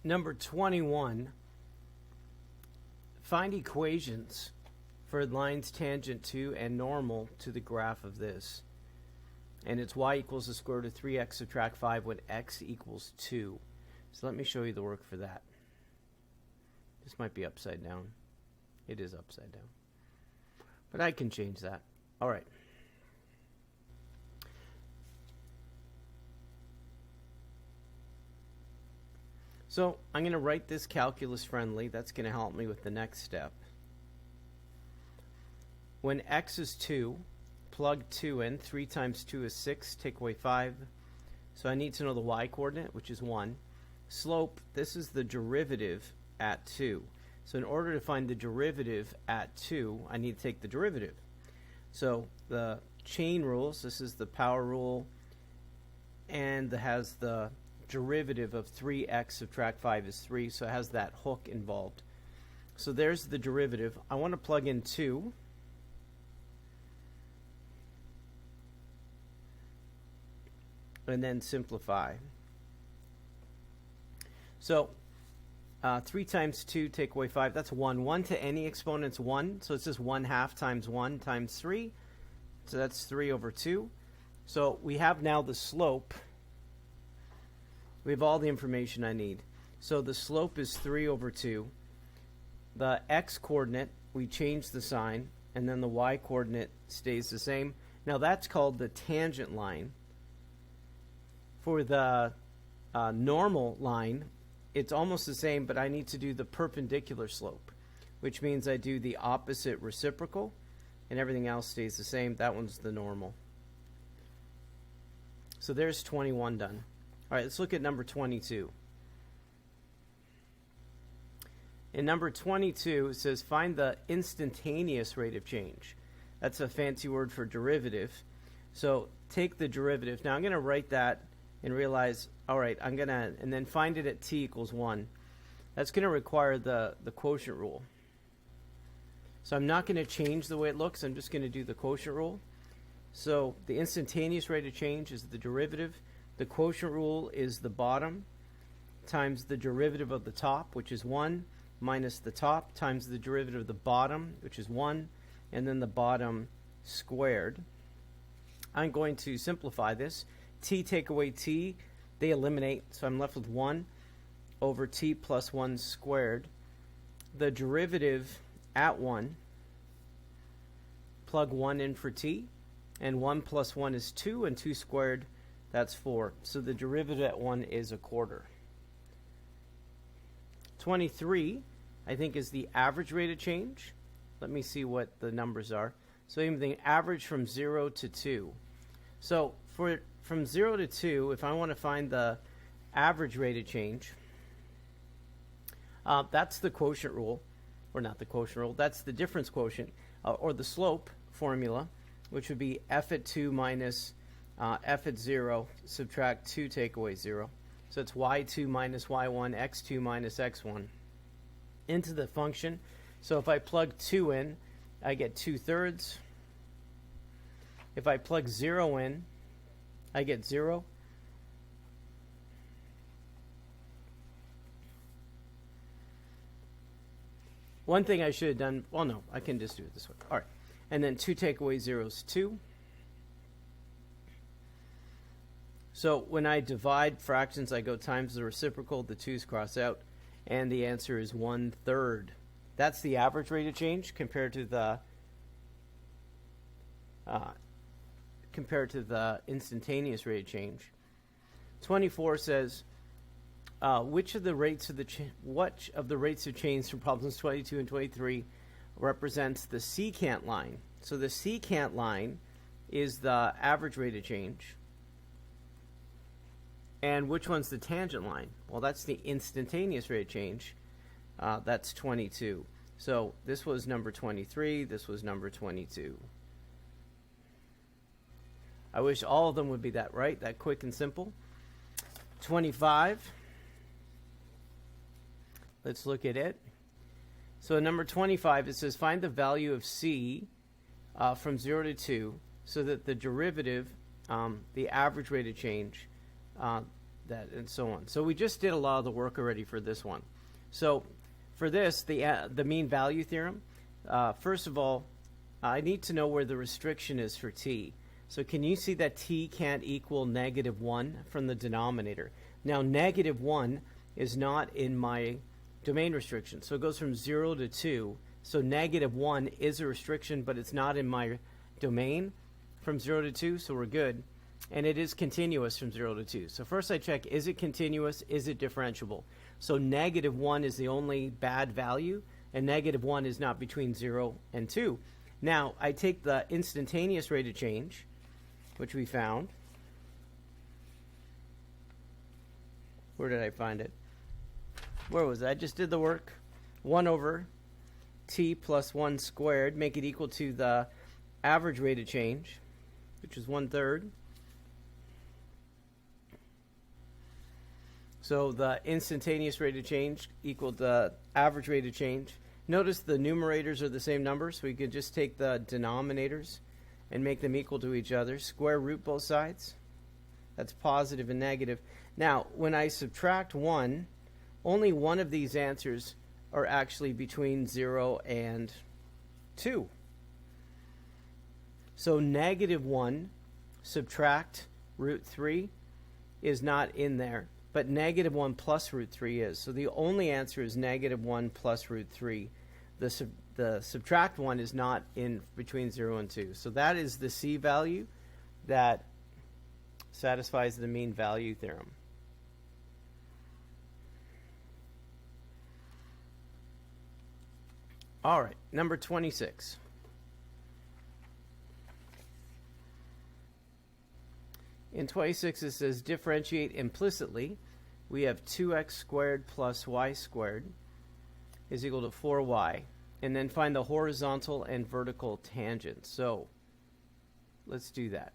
Number 21, find equations for lines tangent to and normal to the graph of this. And it's y equals the square root of 3x subtract 5 when x equals 2. So let me show you the work for that. This might be upside down. It is upside down. But I can change that. All right. So I'm going to write this calculus friendly. That's going to help me with the next step. When x is 2, plug 2 in. 3 times 2 is 6. Take away 5. So I need to know the y coordinate, which is 1. Slope, this is the derivative at 2. So in order to find the derivative at 2, I need to take the derivative. So the chain rules, this is the power rule, and it has the derivative of 3x subtract 5 is 3, so it has that hook involved. So there's the derivative. I want to plug in 2. And then simplify. So 3 times 2, take away 5, that's 1. 1 to any exponent's 1, so it's just 1/2 times 1 times 3. So that's 3 over 2. So we have now the slope. We have all the information I need. So the slope is 3 over 2. The x coordinate, we change the sign, and then the y coordinate stays the same. Now that's called the tangent line. For the normal line, it's almost the same, but I need to do the perpendicular slope, which means I do the opposite reciprocal, and everything else stays the same. That one's the normal. So there's 21 done. All right, let's look at number 22. In number 22, it says find the instantaneous rate of change. That's a fancy word for derivative. So take the derivative. Now I'm going to write that and realize, all right, and then find it at t equals 1. That's going to require the quotient rule. So I'm not going to change the way it looks. I'm just going to do the quotient rule. So the instantaneous rate of change is the derivative. The quotient rule is the bottom times the derivative of the top, which is 1, minus the top times the derivative of the bottom, which is 1, and then the bottom squared. I'm going to simplify this. T take away t, they eliminate, so I'm left with 1 over t plus 1 squared. The derivative at 1, plug 1 in for t, and 1 plus 1 is 2, and 2 squared, that's 4. So the derivative at 1 is 1/4. 23, I think, is the average rate of change. Let me see what the numbers are. So even the average from 0 to 2. So from 0 to 2, if I want to find the average rate of change, that's the quotient rule, or not the quotient rule, that's the difference quotient, or the slope formula, which would be f at 2 minus f at 0, subtract 2, take away 0. So it's y2 minus y1, x2 minus x1 into the function. So if I plug 2 in, I get 2/3. If I plug 0 in, I get 0. One thing I should have done, well, no, I can just do it this way. All right. And then 2 take away 0 is 2. So when I divide fractions, I go times the reciprocal, the 2's cross out, and the answer is 1/3. That's the average rate of change compared to the instantaneous rate of change. 24 says, which of the rates of change from problems 22 and 23 represents the secant line? So the secant line is the average rate of change. And which one's the tangent line? Well, that's the instantaneous rate of change. That's 22. So this was number 23. This was number 22. I wish all of them would be that right, that quick and simple. 25. Let's look at it. So in number 25, it says find the value of c from 0 to 2 so that the derivative, the average rate of change, that, and so on. So we just did a lot of the work already for this one. So for this, the mean value theorem, first of all, I need to know where the restriction is for t. So can you see that t can't equal -1 from the denominator? Now -1 is not in my domain restriction. So it goes from 0 to 2. So -1 is a restriction, but it's not in my domain from 0 to 2, so we're good. And it is continuous from 0 to 2. So first I check, is it continuous? Is it differentiable? So -1 is the only bad value, and -1 is not between 0 and 2. Now, I take the instantaneous rate of change, which we found. Where did I find it? Where was it? I just did the work. 1 over t plus 1 squared, make it equal to the average rate of change, which is 1/3. So the instantaneous rate of change equaled the average rate of change. Notice the numerators are the same number, so we could just take the denominators and make them equal to each other. Square root both sides. That's positive and negative. Now, when I subtract 1, only one of these answers are actually between 0 and 2. So -1 subtract root 3 is not in there, but -1 plus root 3 is. So the only answer is -1 plus root 3. The subtract 1 is not in between 0 and 2. So that is the C value that satisfies the mean value theorem. All right, number 26. In 26 it says differentiate implicitly. We have 2x squared plus y squared is equal to 4y. And then find the horizontal and vertical tangents. So let's do that.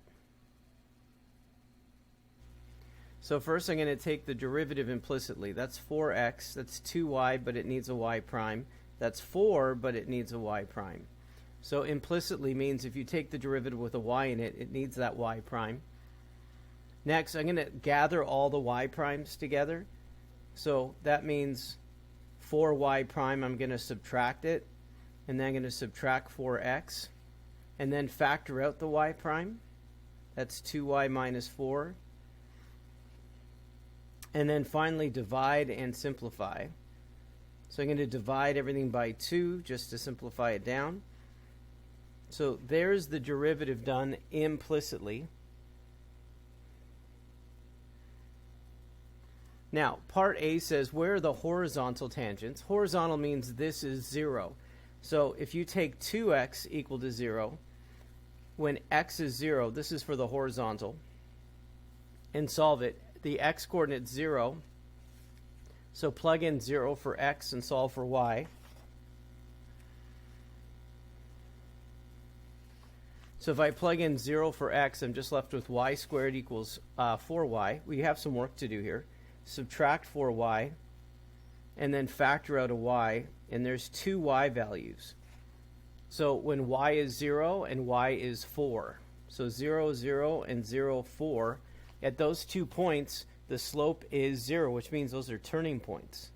So first I'm going to take the derivative implicitly. That's 4x. That's 2y, but it needs a y prime. That's 4, but it needs a y prime. So implicitly means if you take the derivative with a y in it, it needs that y prime. Next, I'm going to gather all the y primes together. So that means 4y prime, I'm going to subtract it. And then I'm going to subtract 4x. And then factor out the y prime. That's 2y minus 4. And then finally divide and simplify. So I'm going to divide everything by 2 just to simplify it down. So there's the derivative done implicitly. Now, part A says, where are the horizontal tangents? Horizontal means this is 0. So if you take 2x equal to 0, when x is 0, this is for the horizontal, and solve it, the x coordinate 0, so plug in 0 for x and solve for y. So if I plug in 0 for x, I'm just left with y squared equals 4y. We have some work to do here. Subtract 4y, and then factor out a y, and there's 2 y values. So when y is 0 and y is 4, so 0, 0, and 0, 4, at those 2 points, the slope is 0, which means those are turning points.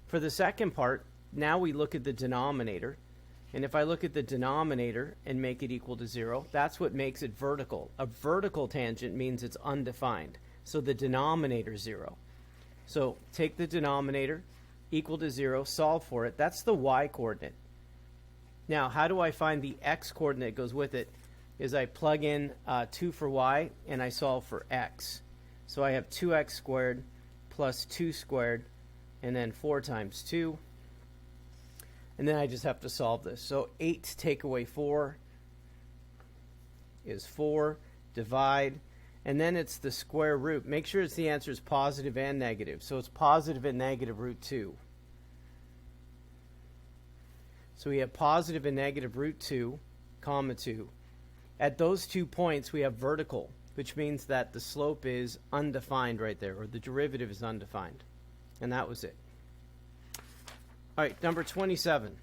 For the second part, now we look at the denominator. And if I look at the denominator and make it equal to 0, that's what makes it vertical. A vertical tangent means it's undefined. So the denominator is 0. So take the denominator, equal to 0, solve for it. That's the y coordinate. Now, how do I find the x coordinate that goes with it? Is I plug in 2 for y, and I solve for x. So I have 2x squared plus 2 squared, and then 4 times 2. And then I just have to solve this. So 8 take away 4 is 4. Divide. And then it's the square root. Make sure the answer is positive and negative. So it's positive and negative root 2. So we have positive and negative root 2, comma 2. At those 2 points, we have vertical, which means that the slope is undefined right there, or the derivative is undefined. And that was it. All right, number 27.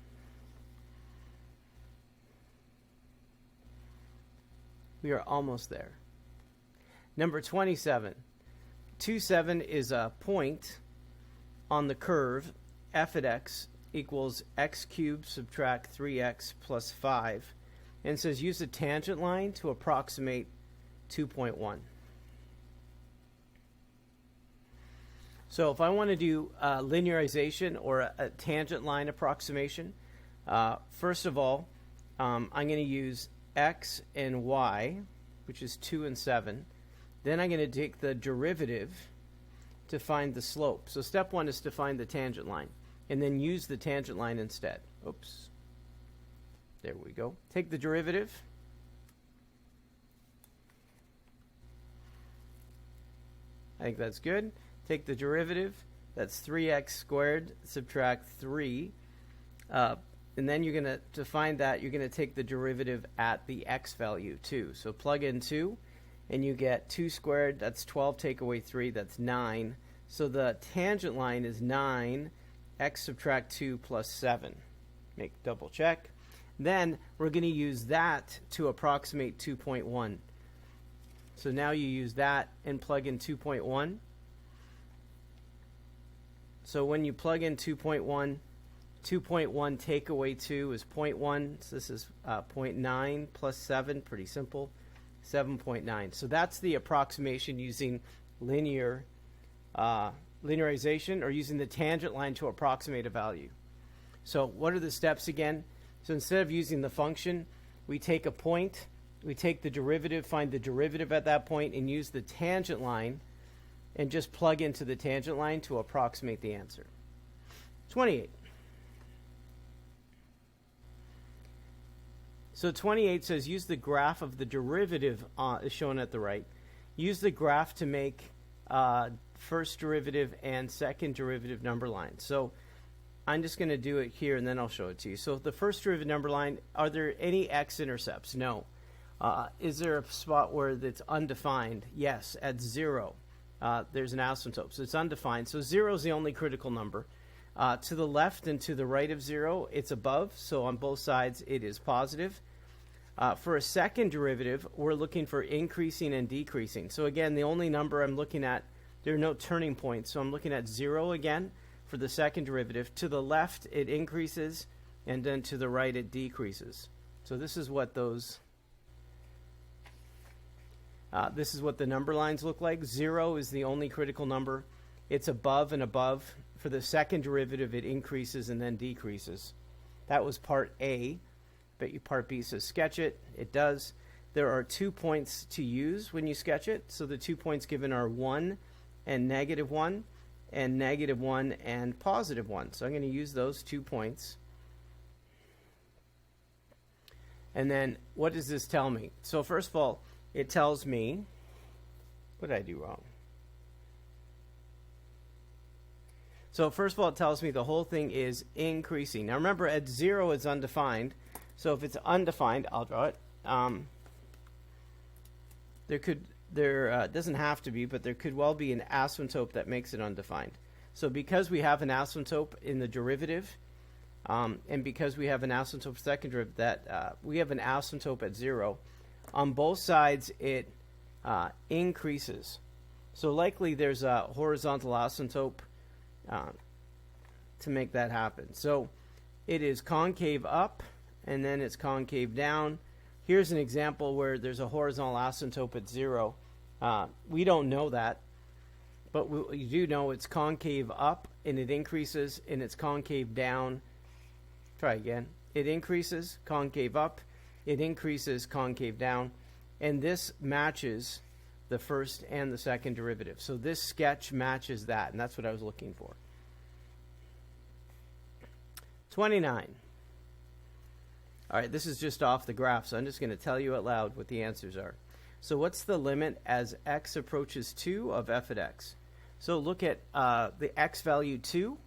We are almost there. Number 27. 2, 7 is a point on the curve f at x equals x cubed subtract 3x plus 5. And it says use the tangent line to approximate 2.1. So if I want to do linearization or a tangent line approximation, first of all, I'm going to use x and y, which is 2 and 7. Then I'm going to take the derivative to find the slope. So step 1 is to find the tangent line, and then use the tangent line instead. Oops. There we go. Take the derivative. I think that's good. Take the derivative. That's 3x squared subtract 3. And then you're going to find that, you're going to take the derivative at the x value, 2. So plug in 2, and you get 2 squared. That's 12. Take away 3. That's 9. So the tangent line is 9. X subtract 2 plus 7. Make double check. Then we're going to use that to approximate 2.1. So now you use that and plug in 2.1. So when you plug in 2.1, 2.1 take away 2 is 0.1. So this is 0.9 plus 7. Pretty simple. 7.9. So that's the approximation using linearization or using the tangent line to approximate a value. So what are the steps again? So instead of using the function, we take a point, we take the derivative, find the derivative at that point, and use the tangent line and just plug into the tangent line to approximate the answer. 28. So 28 says use the graph of the derivative is shown at the right. Use the graph to make first derivative and second derivative number lines. So I'm just going to do it here and then I'll show it to you. So the first derivative number line, are there any x-intercepts? No. Is there a spot where it's undefined? Yes, at 0. There's an asymptote, so it's undefined. So 0 is the only critical number. To the left and to the right of 0, it's above, so on both sides it is positive. For a second derivative, we're looking for increasing and decreasing. So again, the only number I'm looking at, there are no turning points, so I'm looking at 0 again for the second derivative. To the left, it increases, and then to the right, it decreases. So this is what those... this is what the number lines look like. 0 is the only critical number. It's above and above. For the second derivative, it increases and then decreases. That was part A. But part B says sketch it. It does. There are 2 points to use when you sketch it. So the 2 points given are 1 and -1, and -1 and +1. So I'm going to use those 2 points. And then what does this tell me? So first of all, it tells me, what did I do wrong? So first of all, it tells me the whole thing is increasing. Now remember, at 0 it's undefined. So if it's undefined, I'll draw it. There doesn't have to be, but there could well be an asymptote that makes it undefined. So because we have an asymptote in the derivative, and because we have an asymptote for second derivative, that we have an asymptote at 0. On both sides, it increases. So likely there's a horizontal asymptote to make that happen. So it is concave up, and then it's concave down. Here's an example where there's a horizontal asymptote at 0. We don't know that, but we do know it's concave up, and it increases, and it's concave down. Try again. It increases, concave up. It increases, concave down. And this matches the first and the second derivative. So this sketch matches that, and that's what I was looking for. 29. All right, this is just off the graph, so I'm just going to tell you out loud what the answers are. So what's the limit as x approaches 2 of f at x? So look at the x value 2.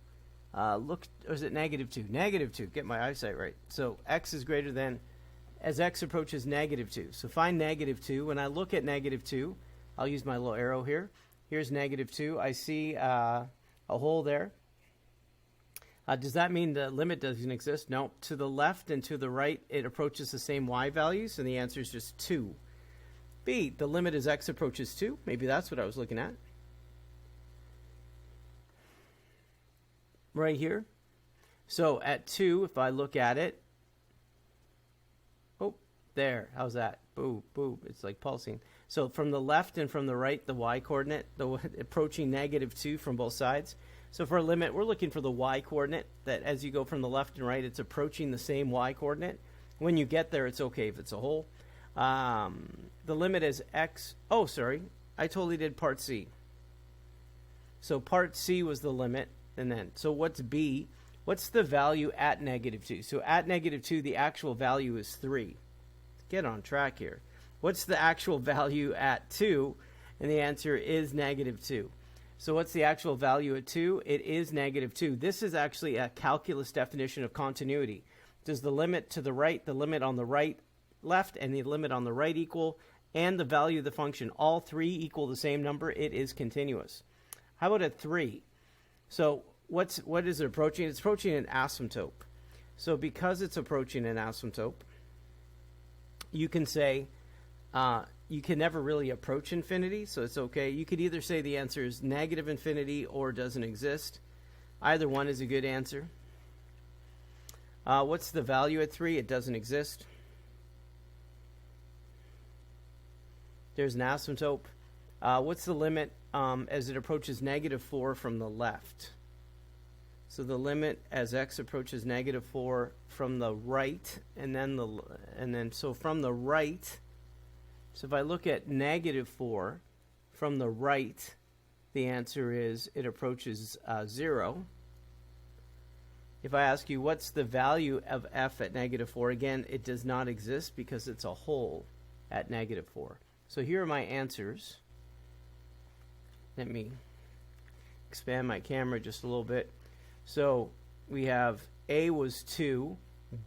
Or is it -2? -2. Get my eyesight right. So x is greater than, as x approaches -2. So find -2. When I look at -2, I'll use my little arrow here. Here's -2. I see a hole there. Does that mean the limit doesn't exist? No. To the left and to the right, it approaches the same y values, and the answer is just 2. B, the limit as x approaches 2. Maybe that's what I was looking at. right here. So at 2, if I look at it, oh, there, how's that? Boom, boom, it's like pulsing. So from the left and from the right, the y-coordinate, approaching -2 from both sides. So for a limit, we're looking for the y-coordinate, that as you go from the left and right, it's approaching the same y-coordinate. When you get there, it's okay if it's a hole. The limit is x. Oh, sorry, I totally did part C. So part C was the limit, and then, so what's B? What's the value at -2? So at -2, the actual value is 3. Get on track here. What's the actual value at 2? And the answer is -2. So what's the actual value at 2? It is -2. This is actually a calculus definition of continuity. Does the limit to the right, the limit on the right, left, and the limit on the right equal, and the value of the function, all three equal the same number? It is continuous. How about at 3? So what is it approaching? It's approaching an asymptote. So because it's approaching an asymptote, you can say you can never really approach infinity, so it's okay. You could either say the answer is negative infinity or doesn't exist. Either one is a good answer. What's the value at 3? It doesn't exist. There's an asymptote. What's the limit as it approaches -4 from the left? So the limit as x approaches -4 from the right, and then so from the right. So if I look at -4 from the right, the answer is it approaches 0. If I ask you what's the value of f at -4, again, it does not exist because it's a hole at -4. So here are my answers. Let me expand my camera just a little bit. So we have A was 2,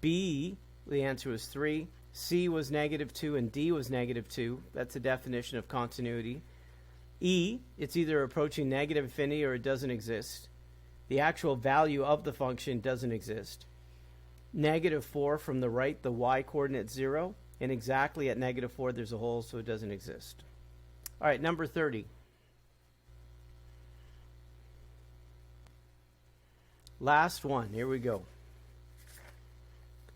B, the answer was 3, C was -2, and D was -2. That's a definition of continuity. E, it's either approaching negative infinity or it doesn't exist. The actual value of the function doesn't exist. -4 from the right, the y-coordinate 0, and exactly at -4 there's a hole, so it doesn't exist. All right, number 30. Last one, here we go.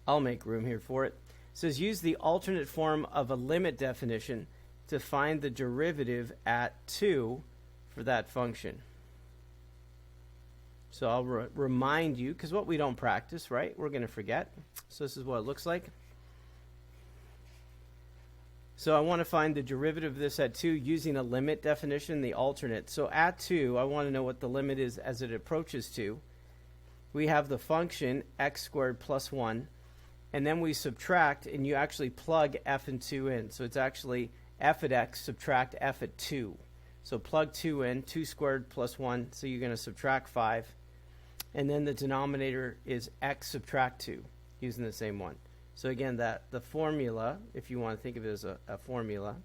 I'll make room here for it. It says use the alternate form of a limit definition to find the derivative at 2 for that function. So I'll remind you, because what we don't practice, right, we're going to forget. So this is what it looks like. So I want to find the derivative of this at 2 using a limit definition, the alternate. So at 2, I want to know what the limit is as it approaches 2. We have the function x squared plus 1, and then we subtract, and you actually plug f and 2 in. So it's actually f at x subtract f at 2. So plug 2 in, 2 squared plus 1, so you're going to subtract 5. And then the denominator is x subtract 2, using the same one. So again, the formula, if you want to think of it as a formula,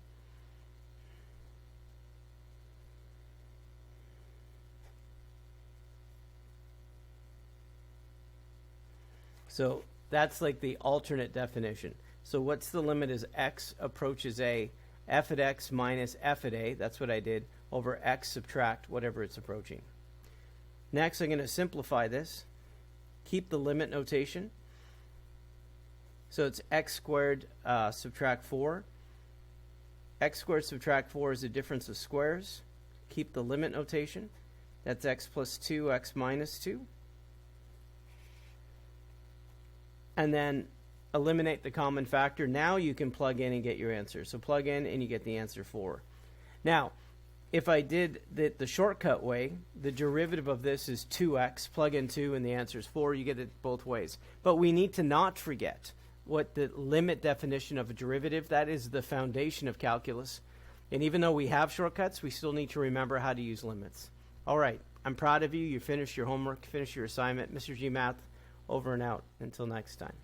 so that's like the alternate definition. So what's the limit as x approaches a? F at x minus f at a, that's what I did, over x subtract whatever it's approaching. Next, I'm going to simplify this. Keep the limit notation. So it's x squared subtract 4. X squared subtract 4 is a difference of squares. Keep the limit notation. That's x plus 2, x minus 2. And then eliminate the common factor. Now you can plug in and get your answer. So plug in and you get the answer 4. Now, if I did the shortcut way, the derivative of this is 2x. Plug in 2 and the answer is 4. You get it both ways. But we need to not forget what the limit definition of a derivative, that is the foundation of calculus. And even though we have shortcuts, we still need to remember how to use limits. All right, I'm proud of you. You finished your homework, finished your assignment. Mr. G Math, over and out. Until next time.